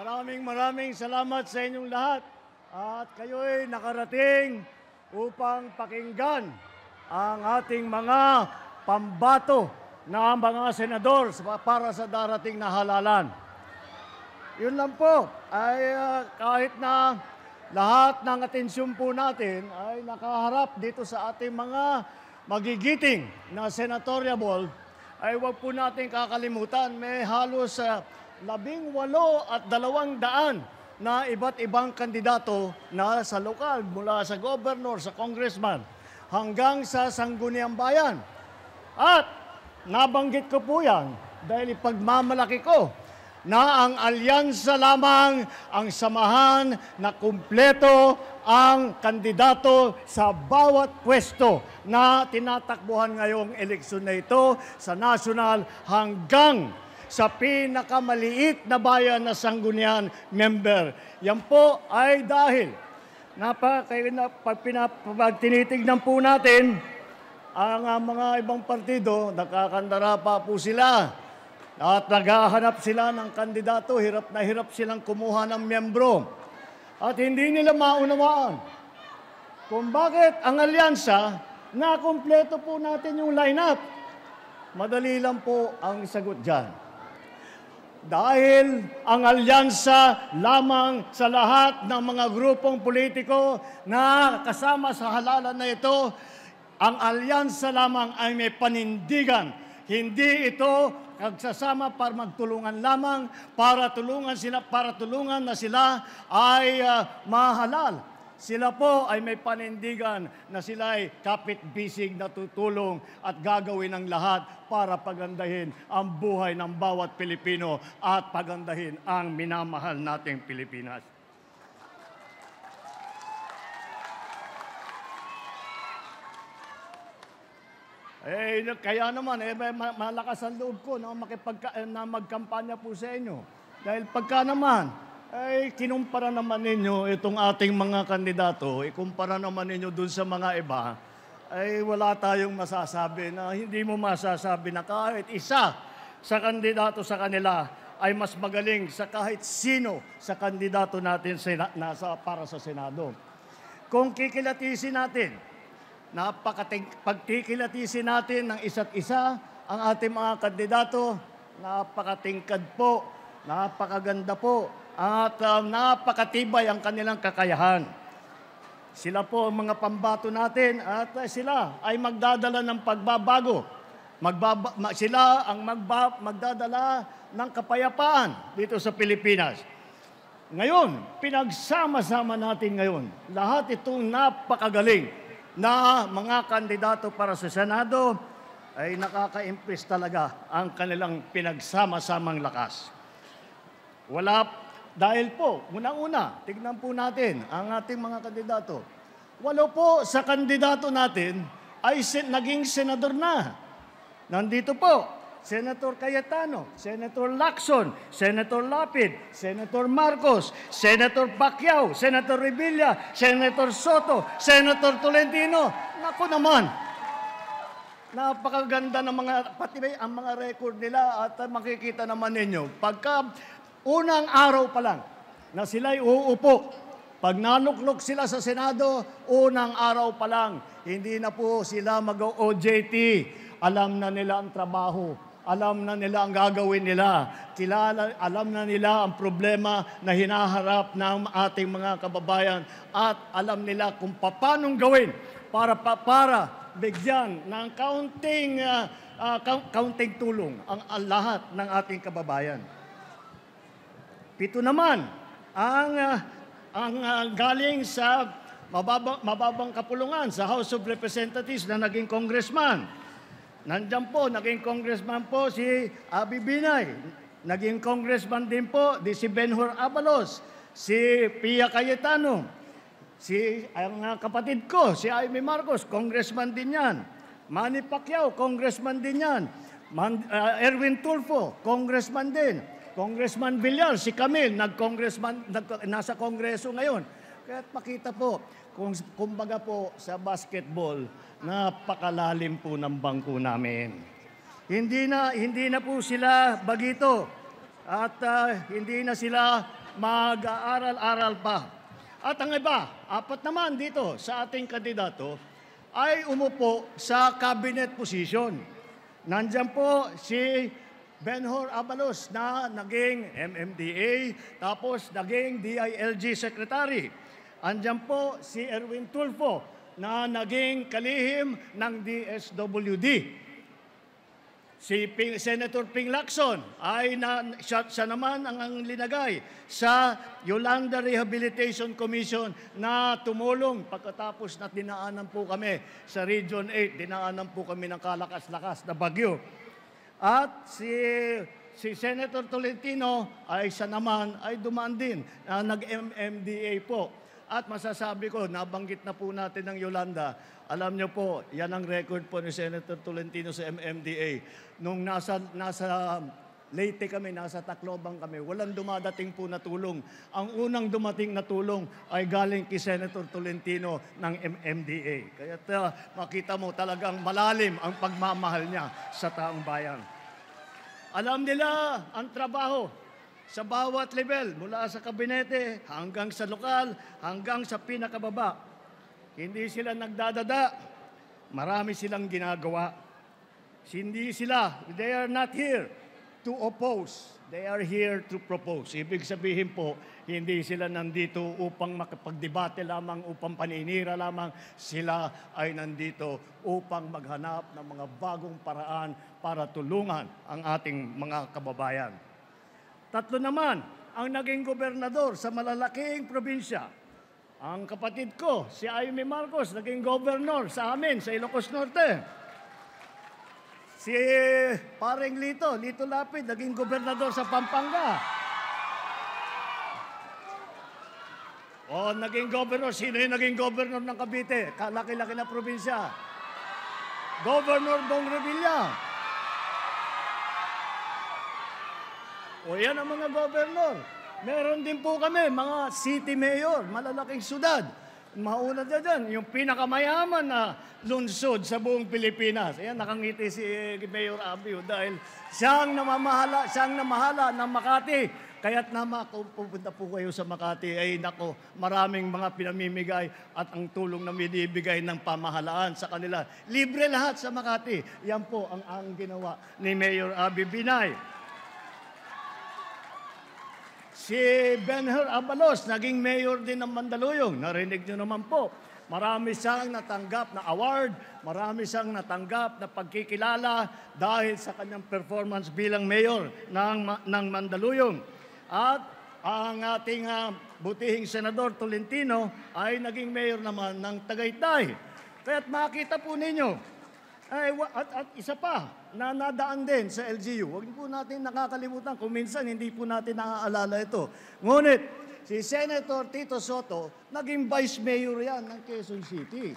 Maraming salamat sa inyong lahat at kayo'y nakarating upang pakinggan ang ating mga pambato na mga senador para sa darating na halalan. Yun lang po, ay kahit na lahat ng atensyon po natin ay nakaharap dito sa ating mga magigiting na senatoriable, ay huwag po natin kakalimutan, may halos 18 at 200 na iba't ibang kandidato na sa lokal, mula sa governor, sa congressman, hanggang sa sangguniang bayan. At nabanggit ko po yan dahil ipagmamalaki ko na ang alyansa lamang ang samahan na kumpleto ang kandidato sa bawat pwesto na tinatakbuhan ngayong eleksyon na ito sa national hanggang sa pinakamaliit na bayan na sanggunian member. Yan po ay dahil pag tinitignan po natin ang mga ibang partido, nakakandara pa po sila at naghahanap sila ng kandidato, hirap na hirap silang kumuha ng miyembro. At hindi nila maunawaan kung bakit ang alyansa, na kumpleto po natin yung lineup. Madali lang po ang sagot dyan. Dahil ang alyansa lamang sa lahat ng mga grupong politiko na kasama sa halalan na ito, ang alyansa lamang ay may panindigan. Hindi ito nagsasama para magtulungan lamang, para tulungan na sila ay mahalal. Sila po ay may panindigan na sila ay kapit-bisig na tutulong at gagawin ang lahat para pagandahin ang buhay ng bawat Pilipino at pagandahin ang minamahal nating Pilipinas. Kaya naman, malakas ang loob ko na magkampanya po sa inyo. Dahil pagka naman, kinumpara naman ninyo itong ating mga kandidato, ikumpara naman ninyo dun sa mga iba, ay wala tayong masasabi na hindi mo masasabi na kahit isa sa kandidato sa kanila ay mas magaling sa kahit sino sa kandidato natin para sa Senado. Kung kikilatisin natin, pagkikilatisin natin ng isa't isa ang ating mga kandidato, napakatingkad po, napakaganda po, at napakatibay ang kanilang kakayahan. Sila po ang mga pambato natin at sila ay magdadala ng pagbabago. Sila ang magdadala ng kapayapaan dito sa Pilipinas. Ngayon, pinagsama-sama natin ngayon, lahat itong napakagaling na mga kandidato para sa Senado ay nakaka-impress talaga ang kanilang pinagsama-samang lakas. Dahil po, unang-una, tignan po natin ang ating mga kandidato. 8 po sa kandidato natin ay naging senador na. Nandito po, Senator Cayetano, Senator Lacson, Senator Lapid, Senator Marcos, Senator Pacquiao, Senator Revilla, Senator Soto, Senator Tolentino. Naku naman, napakaganda ng pati ang mga record nila at makikita naman ninyo. Pagka unang araw pa lang na sila'y uupo, pag nanuklok sila sa Senado, unang araw pa lang, hindi na po sila mag-OJT. Alam na nila ang trabaho. Alam na nila ang gagawin nila. Alam na nila ang problema na hinaharap ng ating mga kababayan. At alam nila kung paanong gawin para bigyan ng kaunting tulong ang lahat ng ating kababayan. 7 naman ang galing sa mababang kapulungan sa House of Representatives na naging congressman. Nandiyan po, naging congressman po si Abby Binay. Naging congressman din po si Benhur Abalos, si Pia Cayetano, ang kapatid ko, si Amy Marcos, congressman din yan. Manny Pacquiao, congressman din yan. Erwin Tulfo, congressman din. Congressman Villar, si Camille, nasa Kongreso ngayon. Kaya makita po, kumbaga po sa basketball, napakalalim po ng bangko namin. Hindi na po sila bagito at hindi na sila mag-aaral-aral pa. At ang iba, 4 naman dito sa ating kandidato, ay umupo sa cabinet position. Nandiyan po si Benhur Abalos na naging MMDA, tapos naging DILG Secretary. Andiyan po si Erwin Tulfo na naging kalihim ng DSWD. Si Senator Ping Lacson ay siya naman ang linagay sa Yolanda Rehabilitation Commission na tumulong pagkatapos na dinaanan po kami sa Region 8, dinaanan po kami ng kalakas-lakas na bagyo. At si Senator Tolentino ay siya naman ay dumaan din na nag-MMDA po. At masasabi ko, nabanggit na po natin ng Yolanda, alam niyo po, yan ang record po ni Senator Tolentino sa MMDA. Nung nasa Leyte kami, nasa Tacloban kami, walang dumadating po na tulong. Ang unang dumating na tulong ay galing kay Senator Tolentino ng MMDA. Kaya makita mo talagang malalim ang pagmamahal niya sa taong bayan. Alam nila ang trabaho sa bawat level, mula sa kabinete hanggang sa lokal, hanggang sa pinakababa. Hindi sila nagdadada, marami silang ginagawa. Hindi sila, they are not here to oppose, they are here to propose. Ibig sabihin po, hindi sila nandito upang makapagdebate lamang, upang paninira lamang. Sila ay nandito upang maghanap ng mga bagong paraan para tulungan ang ating mga kababayan. 3 naman ang naging gobernador sa malalaking probinsya. Ang kapatid ko, si Aimee Marcos, naging governor sa amin, sa Ilocos Norte. Si Paring Lito Lapid, naging gobernador sa Pampanga. O, naging governor. Sino yung naging governor ng Cavite? Kalaki-laki na probinsya. Governor Bong Revilla. O, yan ang mga governor. Meron din po kami, mga city mayor, malalaking syudad. Mauna dyan, yung pinakamayaman na lungsod sa buong Pilipinas. Ayan, nakangiti si Mayor Abio dahil siyang namahala ng Makati. Kaya't kung pupunta po kayo sa Makati, ay nako, maraming mga pinamimigay at ang tulong na binibigay ng pamahalaan sa kanila. Libre lahat sa Makati. Yan po ang ginawa ni Mayor Abby Binay. Si Benhur Abalos, naging mayor din ng Mandaluyong. Narinig nyo naman po. Marami siyang natanggap na award, marami siyang natanggap na pagkikilala dahil sa kanyang performance bilang mayor ng Mandaluyong. At ang ating butihing Senador Tolentino ay naging mayor naman ng Tagaytay. Kaya't makita po ninyo, at isa pa, na nadaan din sa LGU. Huwag po natin nakakalimutan kung minsan hindi po natin naaalala ito. Ngunit, si Senator Tito Soto, naging Vice Mayor yan ng Quezon City.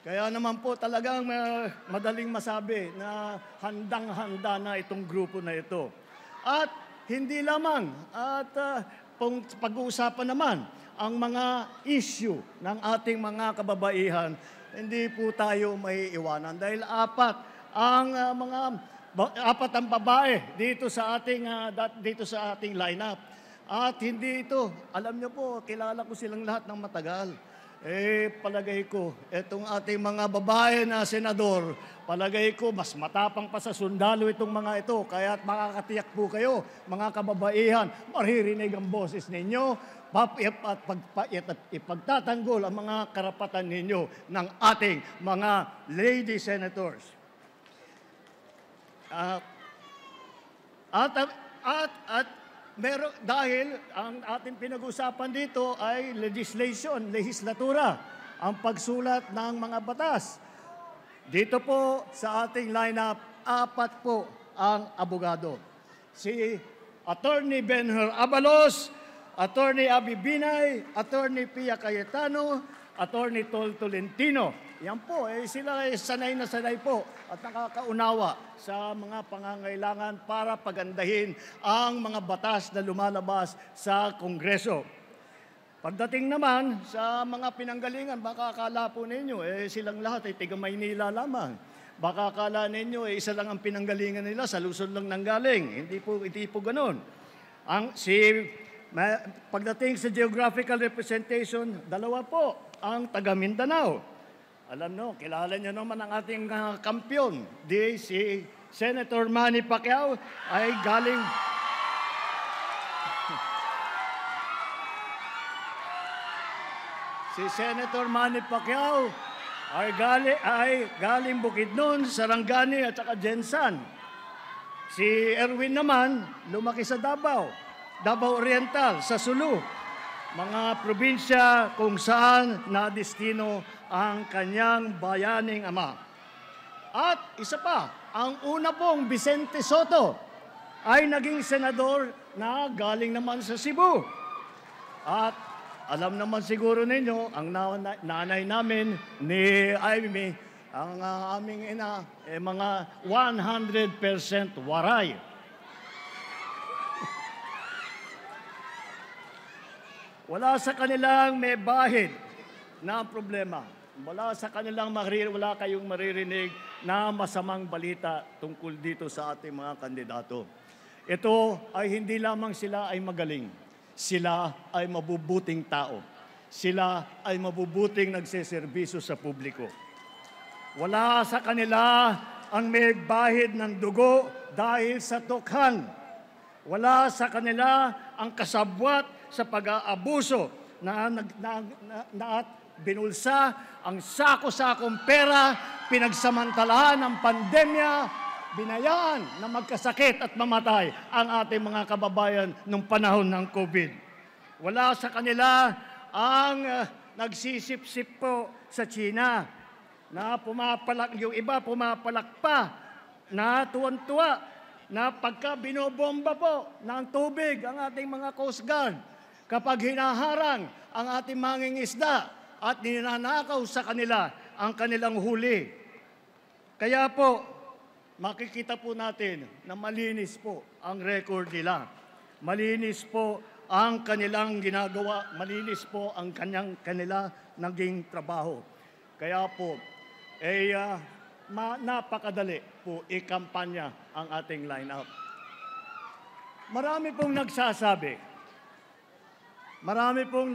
Kaya naman po talagang madaling masabi na handang-handa na itong grupo na ito. At hindi lamang, pag-uusapan naman, ang mga issue ng ating mga kababaihan, hindi po tayo may iwanan. Dahil apat ang babae dito sa ating lineup. At hindi ito, alam niyo po, kilala ko silang lahat ng matagal. Palagay ko, itong ating mga babae na senador, palagay ko, mas matapang pa sa sundalo itong mga ito. Kaya makakatiyak po kayo, mga kababaihan, maririnig ang boses ninyo, at ipagtatanggol ang mga karapatan ninyo ng ating mga lady senators. Dahil ang ating pinag-usapan dito ay legislatura, ang pagsulat ng mga batas. Dito po sa ating lineup, 4 po ang abogado. Si Attorney Benhur Abalos, Attorney Abby Binay, Attorney Pia Cayetano, Attorney Tol Tolentino. Yan po, sila ay sanay na sanay po at nakakaunawa sa mga pangangailangan para pagandahin ang mga batas na lumalabas sa Kongreso. Pagdating naman sa mga pinanggalingan, baka akala po ninyo, silang lahat ay tiga Maynila lamang. Baka akala ninyo, isa lang ang pinanggalingan nila, sa Luzon lang nanggaling. Hindi po ganun. Pagdating sa geographical representation, dalawa po ang taga Mindanao. Alam nyo, kilala nyo naman ang ating kampyon. Si Senator Manny Pacquiao ay galing... Si Senator Manny Pacquiao ay galing Bukidnon, Sarangani at saka Jensan. Si Erwin naman, lumaki sa Davao Oriental, sa Sulu. Mga probinsya kung saan nadestino ang kanyang bayaning ama. At isa pa, ang una pong Vicente Soto ay naging senador na galing naman sa Cebu. At alam naman siguro ninyo, ang nanay namin ni Amy, ang aming ina, mga 100% waray. Wala sa kanilang may bahid na problema. Wala kayong maririnig na masamang balita tungkol dito sa ating mga kandidato. Ito ay hindi lamang sila ay magaling. Sila ay mabubuting tao. Sila ay mabubuting nagseserbisyo sa publiko. Wala sa kanila ang may bahid ng dugo dahil sa tukhan. Wala sa kanila ang kasabwat sa pag-aabuso na binulsa ang sako-sakong pera, pinagsamantalahan ng pandemya, binayaan na magkasakit at mamatay ang ating mga kababayan nung panahon ng COVID. Wala sa kanila ang nagsisip-sip po sa China na yung iba pumapalak pa na tuwan-tuwa na pagka binobomba po ng tubig ang ating mga Coast Guard, kapag hinaharang ang ating mangingisda at ninanakaw sa kanila ang kanilang huli. Kaya po, makikita po natin na malinis po ang record nila. Malinis po ang kanilang ginagawa. Malinis po ang kanila naging trabaho. Kaya po, napakadali po ikampanya ang ating lineup. Marami pong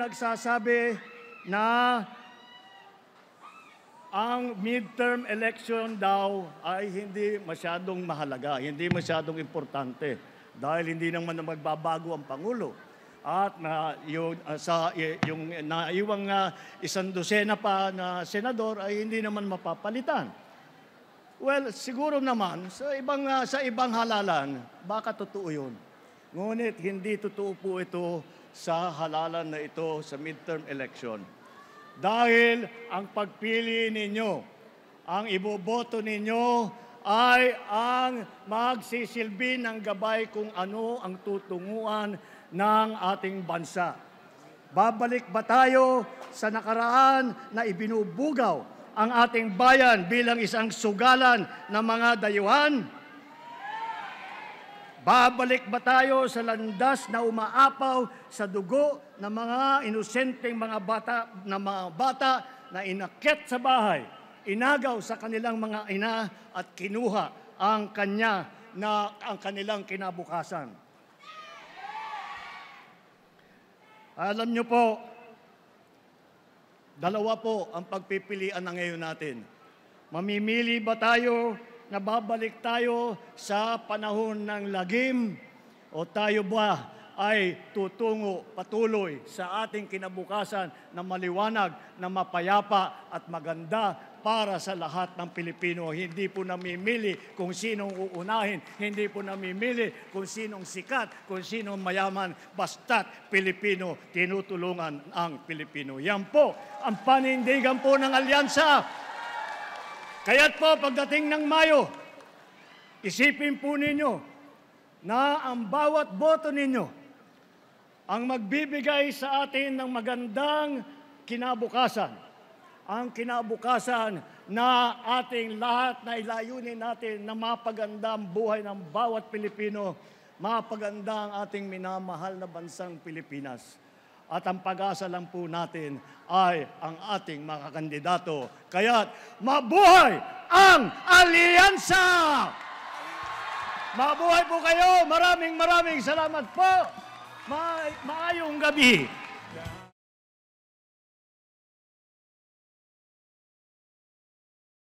nagsasabi na ang midterm election daw ay hindi masyadong mahalaga, hindi masyadong importante dahil hindi naman na magbabago ang Pangulo. At yung naiwang 100 pa na senador ay hindi naman mapapalitan. Well, siguro naman sa ibang halalan, baka totoo 'yun. Ngunit hindi totoo po ito sa halalan na ito sa midterm election. Dahil ang pagpili ninyo, ang iboboto ninyo ay ang magsisilbi ng gabay kung ano ang tutunguan ng ating bansa. Babalik ba tayo sa nakaraan na ibinubugaw ang ating bayan bilang isang sugalan ng mga dayuhan? Babalik ba tayo sa landas na umaapaw sa dugo ng mga inosenteng mga bata na inakyat sa bahay, inagaw sa kanilang mga ina at kinuha ang kanilang kinabukasan? Alam niyo po, dalawa po ang pagpipilian na ngayon natin. Mamimili ba tayo na babalik tayo sa panahon ng lagim o tayo ba ay tutungo patuloy sa ating kinabukasan na maliwanag, na mapayapa at maganda para sa lahat ng Pilipino? Hindi po namimili kung sinong uunahin, hindi po namimili kung sinong sikat, kung sinong mayaman, basta't Pilipino, tinutulungan ang Pilipino. Yan po ang panindigan po ng alyansa. Kaya't po, pagdating ng Mayo, isipin po ninyo na ang bawat boto ninyo ang magbibigay sa atin ng magandang kinabukasan. Ang kinabukasan na ating lahat na ilayunin natin na mapaganda ang buhay ng bawat Pilipino, mapaganda ang ating minamahal na bansang Pilipinas. At ang pag-asa lang po natin ay ang ating mga kandidato. Kaya't mabuhay ang Alyansa! Mabuhay po kayo. Maraming salamat po. Maayong gabi.